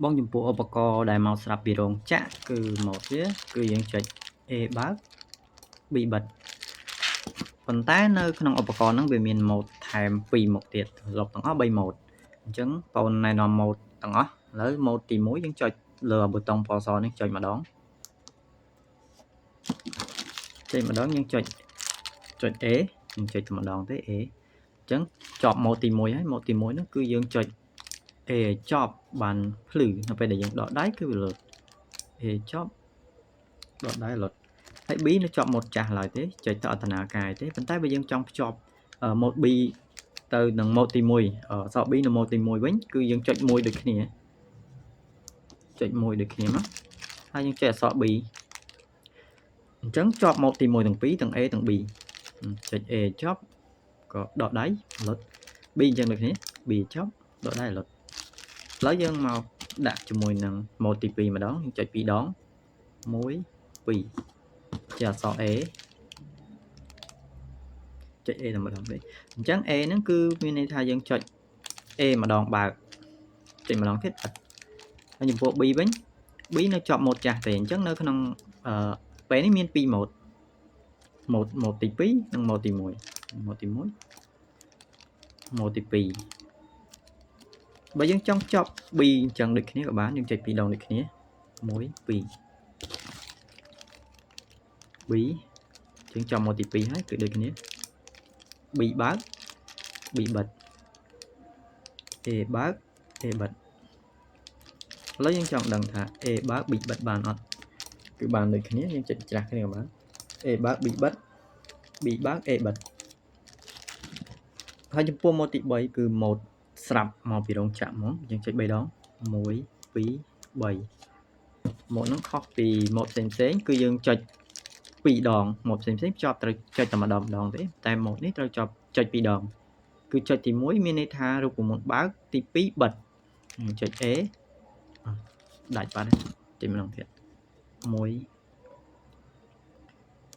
បងចំពោះឧបករណ៍ដែលមកស្រាប់ពីរោងចក្រគឺម៉ូដវាគឺយើងចុច A បើក B បិទប៉ុន្តែនៅក្នុងឧបករណ៍ហ្នឹងវាមានម៉ូដថែម2ម៉ូដទៀតសរុបទាំងអស់3ម៉ូដអញ្ចឹងបងណែនាំម៉ូដទាំងអស់ឥឡូវម៉ូដទី1យើងចុចលើប៊ូតុងពណ៌សនេះចុចម្ដងយើងចុច A យើងចុចតែម្ដងទេ A អញ្ចឹងជាប់ម៉ូដទី1ហើយម៉ូដទី1ហ្នឹងគឺយើងចុច A ចប់បានភ្លឺនៅពេលដែលយើងដកដៃគឺវាលុត A ចប់ដកដៃលុតហើយ B នៅជាប់ម៉ូដចាស់ឡើយទេចុចទៅអត្តនាការទេប៉ុន្តែបើយើងចង់ភ្ជាប់ម៉ូដ B ទៅនឹងម៉ូដទី1អក្សរ B នៅម៉ូដទី1វិញគឺយើងចុច1ដូចគ្នាមកហើយយើងចុចអក្សរ B អញ្ចឹងជាប់ម៉ូដទី1ទាំងពីរទាំង A ទាំង B ចុច A ចប់ក៏ដកដៃលុត B អញ្ចឹងដូចគ្នា B ចប់ដកដៃលុតឥឡូវយើងមកដាក់ជាមួយនឹងម៉ូដទី2ម្ដងយើងចុច2ដង1 2ជាអក្សរ A ចុច A តែម្ដងទេអញ្ចឹង A ហ្នឹងគឺមានន័យថាយើងចុច A ម្ដងបើកចុចម្ដងទៀតហើយចំពោះ B វិញ B នៅជាប់ម៉ូដចាស់ទេអញ្ចឹងនៅក្នុងពេលនេះមាន2ម៉ូដម៉ូដទី2និងម៉ូដទី1ម៉ូដទី2បើយើងចង់ចប់ B អញ្ចឹងដូចគ្នាក៏បានយើងចុច2ដងដូចគ្នា1 2 B យើងចប់ម៉ូដទី2ហើយគឺដូចគ្នា B បើក B បិទ A បើក A បិទឥឡូវយើងចង់ដឹងថា A បើក B បិទបានអត់គឺបានដូចគ្នាយើងចុចច្រាស់គ្នាក៏បាន A បើក B បិទ B បើក A បិទហើយចំពោះម៉ូដទី3គឺម៉ូដស្រាប់មកពីរោងចក្រហ្មងយើងចុច3ដង1 2 3ម៉ូដហ្នឹងខុសពីម៉ូដផ្សេងគឺយើងចុច2ដងម៉ូដផ្សេងភ្ជាប់ត្រូវចុចតែម្ដងទេតែម៉ូដនេះត្រូវចុច2ដងគឺចុចទី1មានន័យថារូបមន្តបើកទី2បិទចុច A ដាច់បាត់ចុចម្ដងទៀត1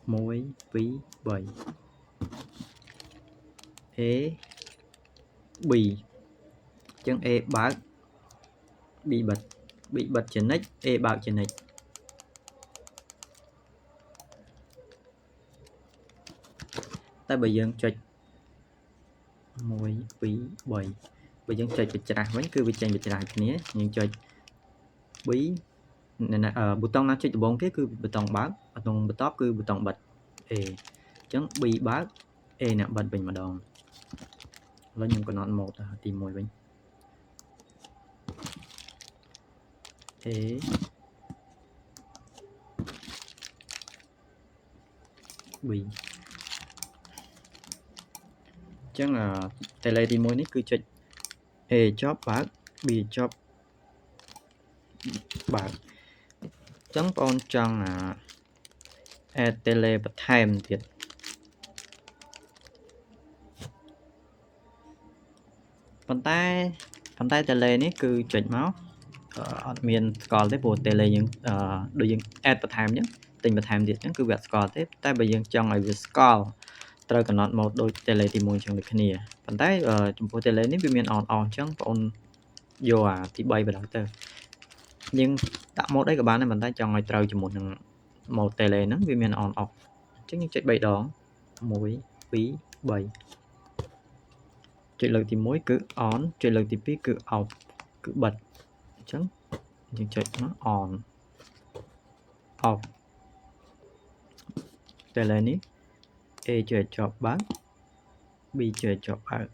2 3 A B អញ្ចឹង A បើក B បិទ B បិទជានិច្ច A បើកជានិច្ចតែបើយើងចុច1 2 3បើយើងចុចបិច្រាស់វិញគឺវាចេញបច្រាស់គ្នាយើងចុច B ប៊ូតុងណាចុចដំបូងគេគឺប៊ូតុងបើកប៊ូតុងបន្ទាប់គឺប៊ូតុងបិទ A អញ្ចឹង B បើក A អ្នកបិទវិញម្ដងឥឡូវខ្ញុំកំណត់ម៉ូដទី1វិញ A B អញ្ចឹងតេឡេទី1នេះគឺចុច A ចប់បើក B ចប់បើកអញ្ចឹងបងប្អូនចង់add tele បន្ថែមទៀតប៉ុន្តែ tele នេះគឺចុចមកអត់មានស្គាល់ទេព្រោះ tele យើងដូចយើង add បន្ថែមអញ្ចឹងទិញបន្ថែមទៀតអញ្ចឹងគឺវាអត់ស្គាល់ទេតែបើយើងចង់ឲ្យវាស្គាល់ត្រូវកំណត់ម៉ូដដូច tele ទី1អញ្ចឹងដូចគ្នាប៉ុន្តែចំពោះ tele នេះវាមាន on off អញ្ចឹងបងប្អូនយកទី3បណ្ដោយទៅយើងដាក់ម៉ូដអីក៏បានដែរប៉ុន្តែចង់ឲ្យត្រូវជាមួយនឹងម៉ូដ tele ហ្នឹងវាមាន on off អញ្ចឹងយើងចុច3ដង1 2 3ចុចលើកទី1គឺ on ចុចលើកទី2គឺ off គឺបិទអញ្ចឹងយើងចុចមក on off tele នេះ A ចុចជាប់បើក B ចុចជាប់បើក